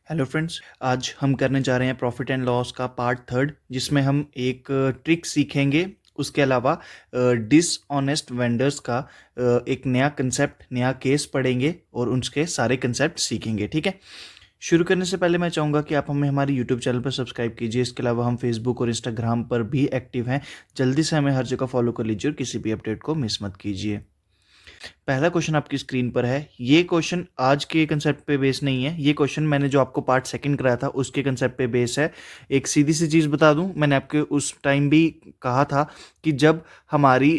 Hello friends, आज हम करने जा रहे हैं प्रॉफिट एंड लॉस का पार्ट थर्ड, जिसमें हम एक ट्रिक सीखेंगे। उसके अलावा डिसऑनेस्ट वेंडर्स का एक नया कंसेप्ट, नया केस पढ़ेंगे और उसके सारे कंसेप्ट सीखेंगे। ठीक है। शुरू करने से पहले मैं चाहूँगा कि आप हमें हमारे यूट्यूब चैनल पर सब्सक्राइब कीजिए। इसके अलावा हम फेसबुक और इंस्टाग्राम पर भी एक्टिव हैं। जल्दी से हमें हर जगह फॉलो कर लीजिए और किसी भी अपडेट को मिस मत कीजिए। पहला क्वेश्चन आपकी स्क्रीन पर है। ये क्वेश्चन आज के कंसेप्ट पे बेस नहीं है। ये क्वेश्चन मैंने जो आपको पार्ट सेकंड कराया था उसके कंसेप्ट पे बेस है। एक सीधी सी चीज़ बता दूं, मैंने आपके उस टाइम भी कहा था कि जब हमारी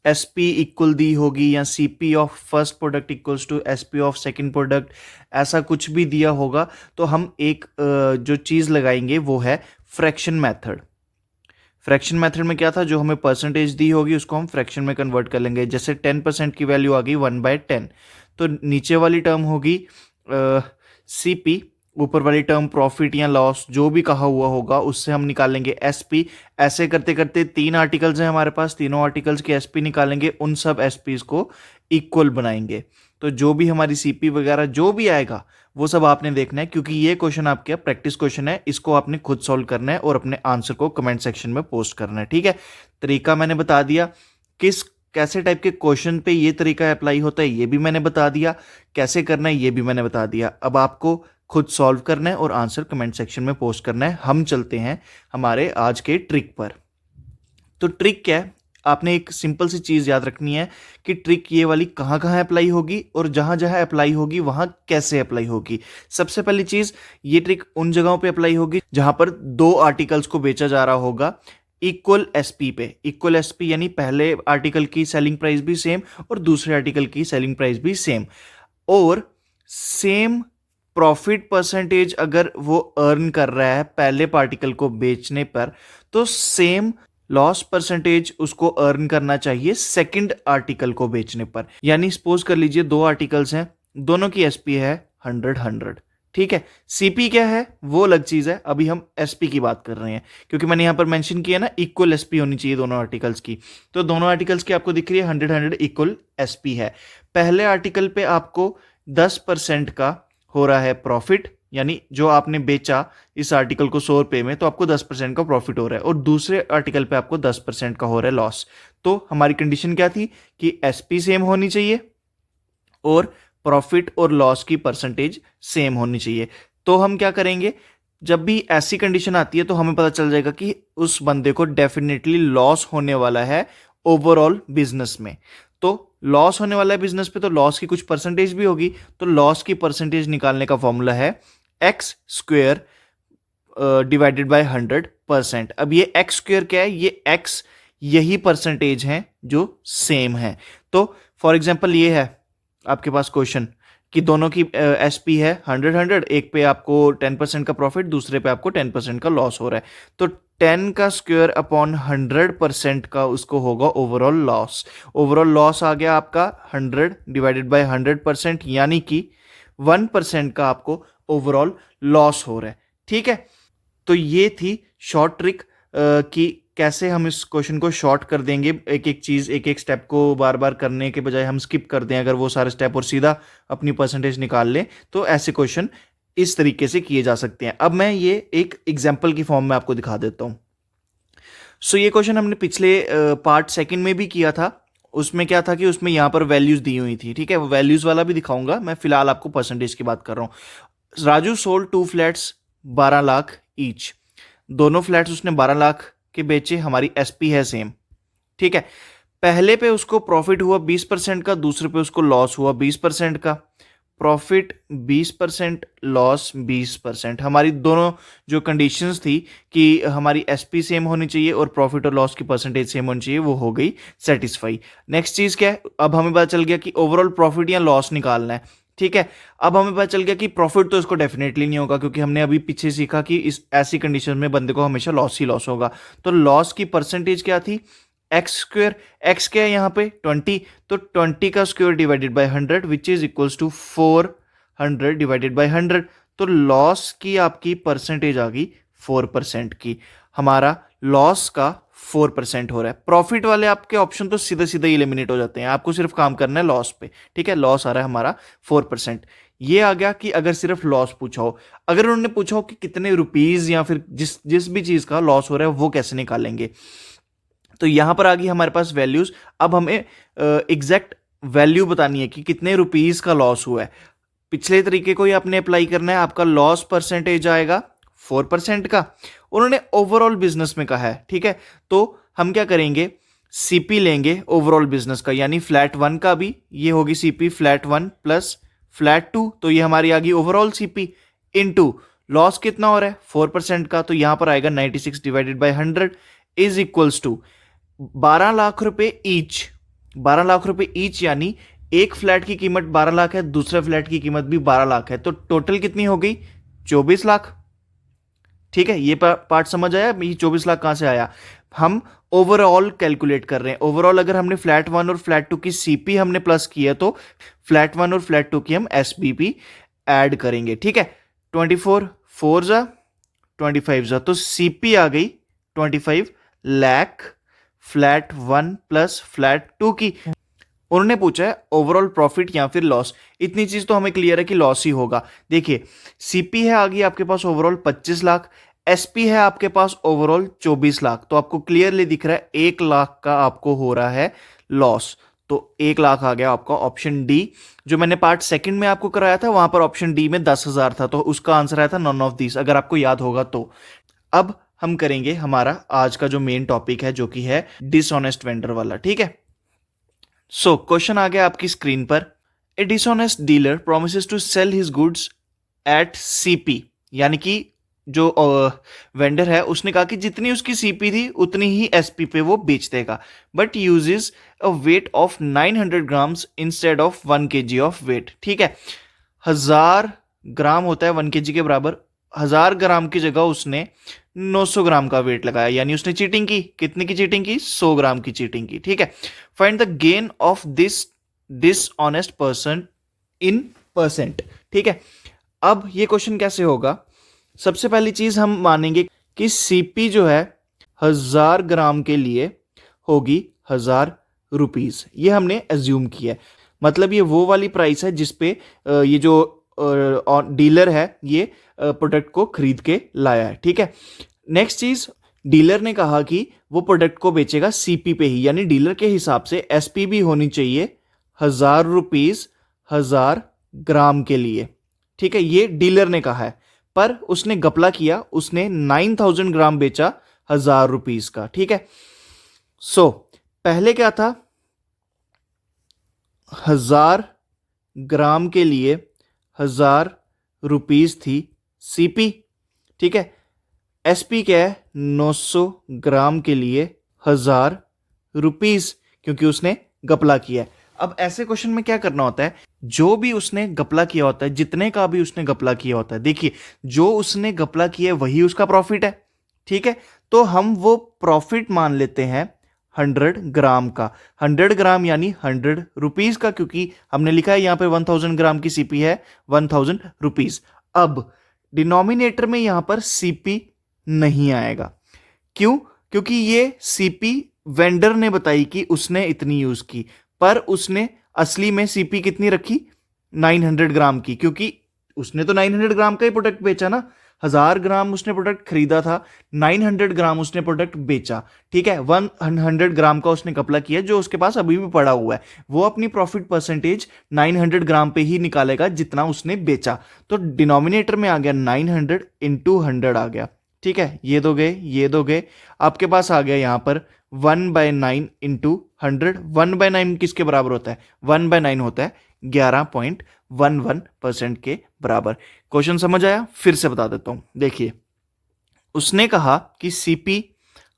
एस पी इक्वल दी होगी या C P of first product equals to S P of second product, ऐसा कुछ भी दिया होगा तो हम एक जो चीज़ लगाएंगे वो है फ्रैक्शन मेथड। फ्रैक्शन मेथड में क्या था, जो हमें परसेंटेज दी होगी उसको हम फ्रैक्शन में कन्वर्ट कर लेंगे। जैसे 10% की वैल्यू आ गई 1/10, तो नीचे वाली टर्म होगी सी पी, ऊपर वाली टर्म प्रॉफिट या लॉस जो भी कहा हुआ होगा उससे हम निकालेंगे एस पी। ऐसे करते करते 3 आर्टिकल्स हैं हमारे पास, तीनों आर्टिकल्स के एस पी निकालेंगे, उन सब एस पीज को इक्वल बनाएंगे। तो जो भी हमारी सी पी वगैरह जो भी आएगा वो सब आपने देखना है, क्योंकि ये क्वेश्चन आपके प्रैक्टिस क्वेश्चन है। इसको आपने खुद सॉल्व करना है और अपने आंसर को कमेंट सेक्शन में पोस्ट करना है। ठीक है। तरीका मैंने बता दिया, किस कैसे टाइप के क्वेश्चन पे ये तरीका अप्लाई होता है ये भी मैंने बता दिया, कैसे करना है ये भी मैंने बता दिया। अब आपको खुद सॉल्व करना है और आंसर कमेंट सेक्शन में पोस्ट करना है। हम चलते हैं हमारे आज के ट्रिक पर। तो ट्रिक क्या है, आपने एक सिंपल सी चीज़ याद रखनी है कि ट्रिक ये वाली कहाँ कहाँ अप्लाई होगी और जहाँ जहाँ अप्लाई होगी वहाँ कैसे अप्लाई होगी। सबसे पहली चीज़, ये ट्रिक उन जगहों पे अप्लाई होगी जहाँ पर 2 आर्टिकल्स को बेचा जा रहा होगा इक्वल एसपी पे। इक्वल एसपी यानी पहले आर्टिकल की सेलिंग प्राइस भी सेम और दूसरे आर्टिकल की सेलिंग प्राइस भी सेम, और सेम प्रॉफिट परसेंटेज अगर वो अर्न कर रहा है पहले पार्टिकल को बेचने पर, तो सेम लॉस परसेंटेज उसको अर्न करना चाहिए सेकंड आर्टिकल को बेचने पर। यानी सपोज कर लीजिए 2 आर्टिकल्स हैं, दोनों की एसपी है 100-100। ठीक है। सीपी क्या है वो अलग चीज है, अभी हम एसपी की बात कर रहे हैं, क्योंकि मैंने यहां पर मेंशन किया ना इक्वल एसपी होनी चाहिए दोनों आर्टिकल्स की। तो दोनों आर्टिकल्स की आपको दिख रही है 100-100 इक्वल एसपी है। पहले आर्टिकल पे आपको 10% का हो रहा है प्रॉफिट, यानी जो आपने बेचा इस आर्टिकल को 100 रुपये में तो आपको 10% का प्रॉफिट हो रहा है, और दूसरे आर्टिकल पे आपको 10% का हो रहा है लॉस। तो हमारी कंडीशन क्या थी कि एसपी सेम होनी चाहिए और प्रॉफिट और लॉस की परसेंटेज सेम होनी चाहिए। तो हम क्या करेंगे, जब भी ऐसी कंडीशन आती है तो हमें पता चल जाएगा कि उस बंदे को डेफिनेटली लॉस होने वाला है ओवरऑल बिजनेस में। तो लॉस होने वाला है बिजनेस पे तो लॉस की कुछ परसेंटेज भी होगी। तो लॉस की परसेंटेज निकालने का फॉर्मूला है एक्स स्क्वेयर डिवाइडेड बाय 100%। अब ये एक्स स्क्वेयर क्या है, ये एक्स यही परसेंटेज है जो सेम है। तो फॉर एग्जांपल ये है आपके पास क्वेश्चन कि दोनों की एसपी है 100-100, एक पे आपको 10% का प्रॉफिट, दूसरे पे आपको 10% का लॉस हो रहा है। तो 10 का स्क्वायर अपॉन 100% का उसको होगा ओवरऑल लॉस। ओवरऑल लॉस आ गया आपका 100 डिवाइडेड बाय 100%, यानी कि 1% का आपको ओवरऑल लॉस हो रहा है। ठीक है। तो ये थी शॉर्ट ट्रिक कि कैसे हम इस क्वेश्चन को शॉर्ट कर देंगे। एक एक चीज, एक एक स्टेप को बार बार करने के बजाय हम स्किप कर दें अगर वो सारे स्टेप, और सीधा अपनी परसेंटेज निकाल लें। तो ऐसे क्वेश्चन इस तरीके से किए जा सकते हैं। अब मैं ये एक एग्जाम्पल की फॉर्म में आपको दिखा देता हूं। सो ये क्वेश्चन हमने पिछले पार्ट सेकंड में भी किया था। उसमें क्या था कि उसमें यहां पर वैल्यूज दी हुई थी। ठीक है, वैल्यूज वाला भी दिखाऊंगा मैं, फिलहाल आपको परसेंटेज की बात कर रहा हूं। Raju sold 2 flats 12 lakh each. दोनों फ्लैट्स उसने 12 लाख के बेचे, हमारी एसपी है सेम। ठीक है। पहले पे उसको प्रॉफिट हुआ 20% का, दूसरे पे उसको लॉस हुआ 20% का। Profit 20%, loss 20%। हमारी दोनों जो कंडीशंस थी कि हमारी एसपी सेम होनी चाहिए और प्रॉफिट और लॉस की परसेंटेज सेम होनी चाहिए, वो हो गई सेटिस्फाई। नेक्स्ट चीज क्या है, अब हमें पता चल गया कि ओवरऑल प्रॉफिट या लॉस निकालना है। ठीक है। अब हमें पता चल गया कि प्रॉफिट तो इसको डेफिनेटली नहीं होगा, क्योंकि हमने अभी पीछे सीखा कि इस ऐसी कंडीशन में बंदे को हमेशा लॉस ही लॉस होगा। तो लॉस की परसेंटेज क्या थी, एक्स स्क्वेयर। एक्स क्या है यहाँ पे 20, तो 20 का square divided by 100 which is equals to 400 divided by 100। तो लॉस की आपकी परसेंटेज आ गई 4% की। हमारा लॉस का 4% हो रहा है। प्रॉफिट वाले आपके ऑप्शन तो सीधे सीधे इलिमिनेट हो जाते हैं, आपको सिर्फ काम करना है लॉस पे। ठीक है, लॉस आ रहा है हमारा 4%। ये आ गया कि अगर सिर्फ लॉस पूछा हो। अगर उन्होंने पूछा हो कि कितने रुपीज या फिर जिस जिस भी चीज का लॉस हो रहा है वो कैसे निकालेंगे, तो यहां पर आ गई हमारे पास वैल्यूज। अब हमें एग्जैक्ट वैल्यू बतानी है कि कितने रुपीज का लॉस हुआ है। पिछले तरीके को ही आपने अप्लाई करना है। आपका लॉस परसेंटेज आएगा 4% का, उन्होंने ओवरऑल बिजनेस में कहा है, ठीक है। तो हम क्या करेंगे, सीपी लेंगे ओवरऑल बिजनेस का, यानी फ्लैट 1 का भी, ये होगी सीपी फ्लैट 1 प्लस फ्लैट 2, तो ये हमारी आ गई ओवरऑल सीपी, इनटू लॉस कितना हो रहा है 4% का, तो यहां पर आएगा 96 divided by 100 is equals to 12 lakh रुपए ईच। 12 लाख रुपए ईच यानी एक फ्लैट की कीमत 12 लाख है, दूसरे फ्लैट की कीमत भी 12 लाख है, तो टोटल कितनी हो गई 24 लाख। ठीक है, ये पार्ट समझ आया। ये 24 लाख कहां से आया, हम ओवरऑल कैलकुलेट कर रहे हैं। ओवरऑल अगर हमने फ्लैट 1 और फ्लैट 2 की सीपी हमने प्लस की है, तो फ्लैट 1 और फ्लैट 2 की हम एसबीपी ऐड करेंगे। ठीक है, 24 4 जा 25 जा, तो सीपी आ गई 25 लाख फ्लैट 1 प्लस फ्लैट 2 की। उन्होंने पूछा है ओवरऑल प्रॉफिट या फिर लॉस। इतनी चीज तो हमें क्लियर है कि लॉस ही होगा। देखिए, सीपी है आगे आपके पास ओवरऑल 25 लाख, एसपी है आपके पास ओवरऑल 24 लाख, तो आपको क्लियरली दिख रहा है 1 लाख का आपको हो रहा है लॉस। तो 1 लाख आ गया आपका ऑप्शन डी। जो मैंने पार्ट सेकंड में आपको कराया था वहां पर ऑप्शन डी में 10,000 था, तो उसका आंसर आया था नॉन ऑफ दिस, अगर आपको याद होगा तो। अब हम करेंगे हमारा आज का जो मेन टॉपिक है, जो कि है डिसऑनेस्ट वेंडर वाला। ठीक है, सो क्वेश्चन आ गया आपकी स्क्रीन पर। A dishonest dealer promises to sell his goods at CP, यानी कि जो वेंडर है उसने कहा कि जितनी उसकी सीपी थी उतनी ही एसपी पे वो बेच देगा, but uses a weight of 900 grams instead of 1 kg of weight. ठीक है, 1000 ग्राम होता है 1 kg के बराबर, 1000 ग्राम की जगह उसने 900 ग्राम का वेट लगाया, यानी उसने चीटिंग की। कितने की चीटिंग की, 100 ग्राम की चीटिंग की। ठीक है, find the gain of this dishonest person in percent. ठीक है, अब ये क्वेश्चन कैसे होगा, सबसे पहली चीज हम मानेंगे कि सीपी जो है 1000 ग्राम के लिए होगी 1000 रुपीज, ये हमने एज्यूम किया है। मतलब ये वो वाली प्राइस है जिसपे ये जो डीलर है ये प्रोडक्ट को खरीद के लाया है। ठीक है, नेक्स्ट चीज, डीलर ने कहा कि वो प्रोडक्ट को बेचेगा सीपी पे ही, यानी डीलर के हिसाब से एसपी भी होनी चाहिए 1000 रुपीज 1000 ग्राम के लिए। ठीक है, ये डीलर ने कहा है, पर उसने गपला किया, उसने 9000 ग्राम बेचा 1000 रुपीज का। ठीक है, सो पहले क्या था, 1000 ग्राम के लिए 1000 रुपीज थी सीपी। ठीक है, एसपी क्या है, 900 ग्राम के लिए 1000 रुपीज, क्योंकि उसने गपला किया है। अब ऐसे क्वेश्चन में क्या करना होता है, जो भी उसने गपला किया होता है, जितने का भी उसने गपला किया होता है, देखिए जो उसने गपला किया है वही उसका प्रॉफिट है। ठीक है, तो हम वो प्रॉफिट मान लेते हैं 100 ग्राम का। 100 ग्राम यानी 100 रुपीज का, क्योंकि हमने लिखा है यहां पे 1000 ग्राम की सीपी है 1000 रुपीज। अब डिनोमिनेटर में यहां पर सीपी नहीं आएगा, क्यों, क्योंकि ये सीपी वेंडर ने बताई कि उसने इतनी यूज की, पर उसने असली में सीपी कितनी रखी 900 ग्राम की, क्योंकि उसने तो 900 ग्राम का ही प्रोडक्ट बेचा ना। 1000 ग्राम उसने प्रोडक्ट खरीदा था, 900 ग्राम उसने प्रोडक्ट बेचा। ठीक है, 100 ग्राम का उसने कपला किया जो उसके पास अभी भी पड़ा हुआ है, वो अपनी प्रॉफिट परसेंटेज 900 ग्राम पे ही निकालेगा जितना उसने बेचा। तो डिनोमिनेटर में आ गया 900 इंटू 100 आ गया। ठीक है, ये दो गए, ये दो गए, आपके पास आ गया यहां पर 1/9 इंटू 100। 1/9 किसके बराबर होता है, 1/9 होता है 11.11% के बराबर। क्वेश्चन समझ आया, फिर से बता देता हूं। देखिए, उसने कहा कि सीपी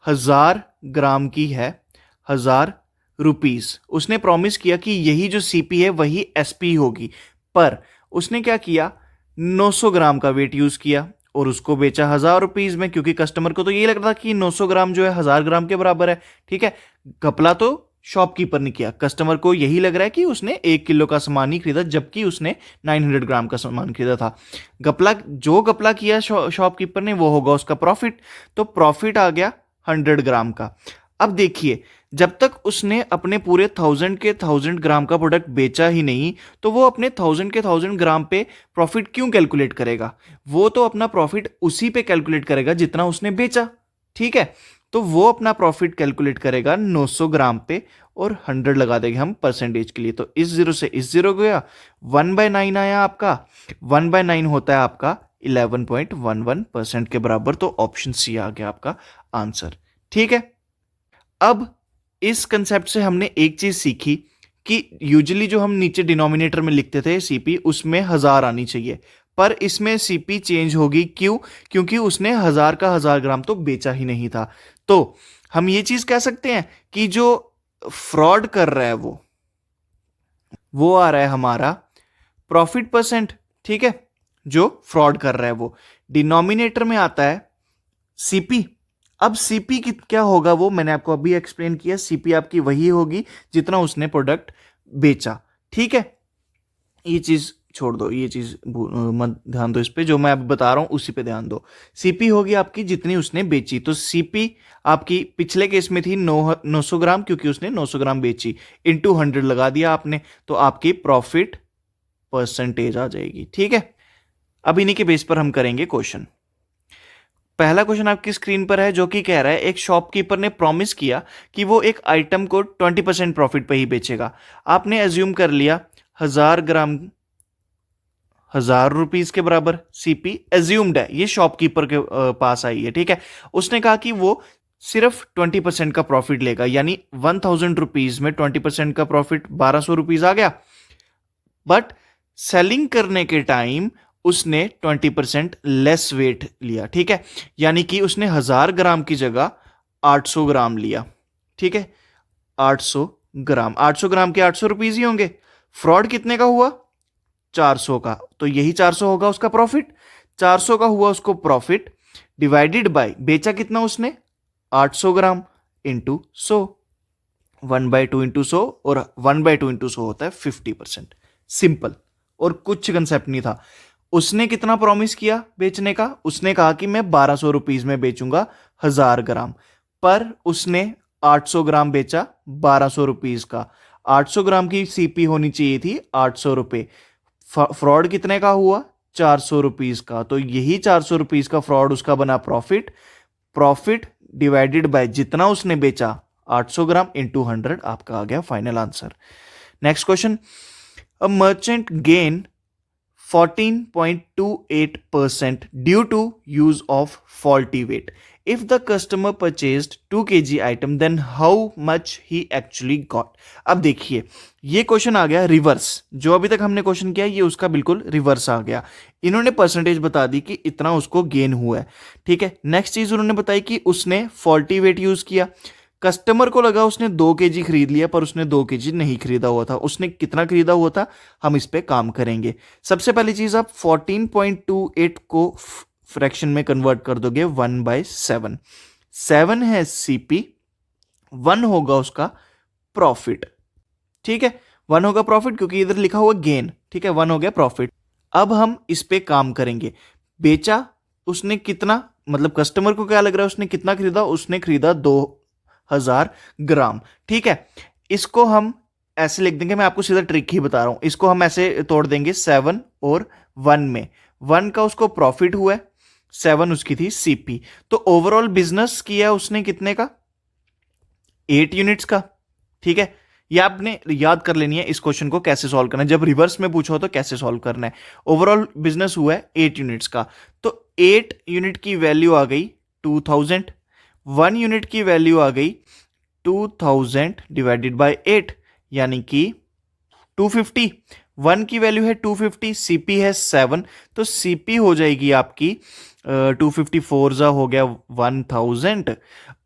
1000 ग्राम की है 1000 रुपीज, उसने प्रॉमिस किया कि यही जो सीपी है वही एसपी होगी, पर उसने क्या किया, 900 ग्राम का वेट यूज किया और उसको बेचा 1000 रुपीज में, क्योंकि कस्टमर को तो यही लग रहा था कि 900 ग्राम जो है 1000 ग्राम के बराबर है। ठीक है, घपला तो शॉपकीपर ने किया, कस्टमर को यही लग रहा है कि उसने 1 किलो का सामान ही खरीदा, जबकि उसने 900 ग्राम का सामान खरीदा था। घपला जो घपला किया शॉपकीपर ने, वो होगा उसका प्रॉफिट। तो प्रॉफिट आ गया 100 ग्राम का। अब देखिए, जब तक उसने अपने पूरे 1000 का प्रोडक्ट बेचा ही नहीं, तो वो अपने 1000 पे प्रॉफिट क्यों कैलकुलेट करेगा? वो तो अपना प्रॉफिट उसी पे कैलकुलेट करेगा जितना उसने बेचा, ठीक है। तो वो अपना प्रॉफिट कैलकुलेट करेगा 900 ग्राम पे और 100 लगा देंगे हम परसेंटेज के लिए। तो इस जीरो से इस जीरो गया, 1/9 आया आपका। 1/9 होता है आपका 11.11% के बराबर। तो ऑप्शन सी आ गया आपका आंसर, ठीक है। अब इस कंसेप्ट से हमने एक चीज सीखी कि यूजुअली जो हम नीचे डिनोमिनेटर में लिखते थे सीपी, उसमें 1000 आनी चाहिए, पर इसमें सीपी चेंज होगी। क्यों? क्योंकि उसने 1000 का 1000 ग्राम तो बेचा ही नहीं था। तो हम ये चीज कह सकते हैं कि जो फ्रॉड कर रहा है वो आ रहा है हमारा प्रॉफिट परसेंट, ठीक है। जो फ्रॉड कर रहा है वो डिनोमिनेटर में आता है सीपी। अब सीपी की क्या होगा वो मैंने आपको अभी एक्सप्लेन किया। सीपी आपकी वही होगी जितना उसने प्रोडक्ट बेचा, ठीक है। ये चीज छोड़ दो, ये चीज मत ध्यान दो, इस पे जो मैं अभी बता रहा हूं उसी पे ध्यान दो। सीपी होगी आपकी जितनी उसने बेची। तो सीपी आपकी पिछले केस में थी 900 ग्राम, क्योंकि उसने 900 ग्राम बेची, इंटू 100 लगा दिया आपने, तो आपकी प्रॉफिट परसेंटेज आ जाएगी, ठीक है। अब इन्हीं के बेस पर हम करेंगे क्वेश्चन। पहला क्वेश्चन आपकी स्क्रीन पर है, जो कि कह रहा है एक शॉपकीपर ने प्रॉमिस किया कि वो एक आइटम को 20% प्रॉफिट पे ही बेचेगा। आपने एज्यूम कर लिया 1000 ग्राम 1000 रुपीज के बराबर सीपी एज्यूम्ड है, ये शॉपकीपर के पास आई है, ठीक है। उसने कहा कि वो सिर्फ 20% का प्रॉफिट लेगा, यानी 1000 रुपीज में 20% का प्रॉफिट 1200 रुपीज आ गया। बट सेलिंग करने के टाइम उसने 20% लेस वेट लिया, ठीक है। यानी कि उसने 1000 ग्राम की जगह 800 ग्राम लिया, ठीक है। 800 ग्राम, 800 ग्राम के 800 रुपीज ही होंगे। फ्रॉड कितने का हुआ? 400 का। तो यही 400 होगा उसका प्रॉफिट। 400 का हुआ उसको प्रॉफिट, डिवाइडेड बाय बेचा कितना उसने 800 ग्राम, इंटू 100। 1/2 इंटू 100, और 1/2 इंटू 100 होता है 50%। सिंपल, और कुछ कंसेप्ट नहीं था। उसने कितना प्रॉमिस किया बेचने का? उसने कहा कि मैं 1200 रुपीज में बेचूंगा 1000 ग्राम, पर उसने 800 ग्राम बेचा 1200 रुपीज का। 800 ग्राम की सीपी होनी चाहिए थी 800 रुपए। फ्रॉड कितने का हुआ? 400 रुपीज का। तो यही 400 रुपीज का फ्रॉड उसका बना प्रॉफिट। प्रॉफिट डिवाइडेड बाय जितना उसने बेचा 800 ग्राम इंटू 100 आपका आ गया final answer. Next question, a merchant gain 14.28% due to use of faulty weight. If the customer purchased 2 kg item, then how much he actually got? अब देखिए, ये question आ गया reverse. जो अभी तक हमने क्वेश्चन किया ये उसका बिल्कुल रिवर्स आ गया। इन्होंने परसेंटेज बता दी कि इतना उसको गेन हुआ है, ठीक है। नेक्स्ट चीज उन्होंने बताई कि उसने फॉल्टी वेट यूज किया। कस्टमर को लगा उसने 2 kg खरीद लिया, पर उसने 2 kg नहीं खरीदा हुआ था। उसने कितना खरीदा हुआ था? हम इस पे काम करेंगे। सबसे पहली चीज, आप 14.28 को फ्रैक्शन में कन्वर्ट कर दोगे 1/7। 7 है सीपी, 1 होगा उसका प्रॉफिट, ठीक है। 1 होगा प्रॉफिट क्योंकि इधर लिखा हुआ गेन, ठीक है। 1 हो गया प्रॉफिट। अब हम इस पे काम करेंगे। बेचा उसने कितना, मतलब कस्टमर को क्या लग रहा है उसने कितना खरीदा? उसने खरीदा 2000 ग्राम, ठीक है। इसको हम ऐसे लिख देंगे, मैं आपको सीधा ट्रिक ही बता रहा हूं। इसको हम ऐसे तोड़ देंगे 7 और 1 में। 1 का उसको प्रॉफिट हुआ है, 7 उसकी थी सीपी। तो ओवरऑल बिजनेस किया उसने कितने का? 8 यूनिट्स का, ठीक है। ये आपने याद कर लेनी है इस क्वेश्चन को कैसे सॉल्व करना है। जब रिवर्स में पूछो तो कैसे सॉल्व करना है। ओवरऑल बिजनेस हुआ है 8 यूनिट्स का, तो 8 यूनिट की वैल्यू आ गई 2000। 1 यूनिट की वैल्यू आ गई 2000 डिवाइडेड बाय 8, यानी कि 250। 1 की वैल्यू है 250, सीपी है 7, तो सीपी हो जाएगी आपकी 254 जा हो गया 1000,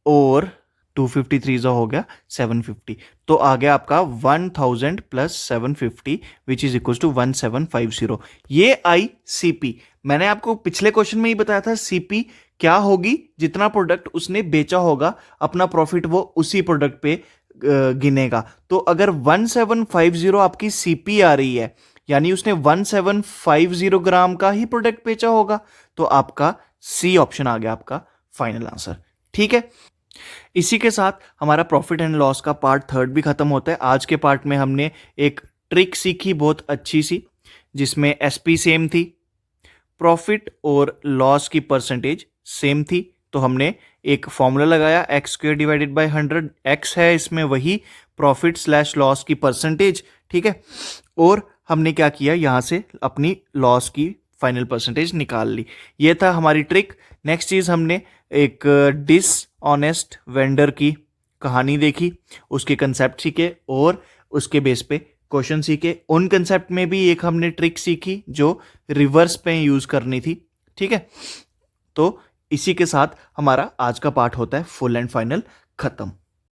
और 253 जा हो गया 750। तो आ गया आपका 1000 plus 750 which is equal to 1750। ये आई सीपी। मैंने आपको पिछले क्वेश्चन में ही बताया था सीपी क्या होगी, जितना प्रोडक्ट उसने बेचा होगा अपना प्रॉफिट वो उसी प्रोडक्ट पे गिनेगा। तो अगर 1750 आपकी सीपी आ रही है, यानी उसने 1750 ग्राम का ही प्रोडक्ट बेचा होगा। तो आपका सी ऑप्शन आ गया आपका फाइनल आंसर, ठीक है। इसी के साथ हमारा प्रॉफिट एंड लॉस का पार्ट थर्ड भी खत्म होता है। आज के पार्ट में हमने एक ट्रिक सीखी बहुत अच्छी सी, जिसमें एसपी सेम थी, प्रॉफिट और लॉस की परसेंटेज सेम थी। तो हमने एक फॉर्मूला लगाया, x square divided by 100, x है इसमें वही प्रॉफिट स्लैश लॉस की परसेंटेज, ठीक है। और हमने क्या किया, यहाँ से अपनी लॉस की फाइनल परसेंटेज निकाल ली। ये था हमारी ट्रिक। नेक्स्ट चीज़, हमने एक डिसऑनेस्ट वेंडर की कहानी देखी, उसके कंसेप्ट सीखे और उसके बेस पे क्वेश्चन सीखे। उन कंसेप्ट में भी एक हमने ट्रिक सीखी जो रिवर्स पे यूज करनी थी, ठीक है। तो इसी के साथ हमारा आज का पार्ट होता है फुल एंड फाइनल खत्म।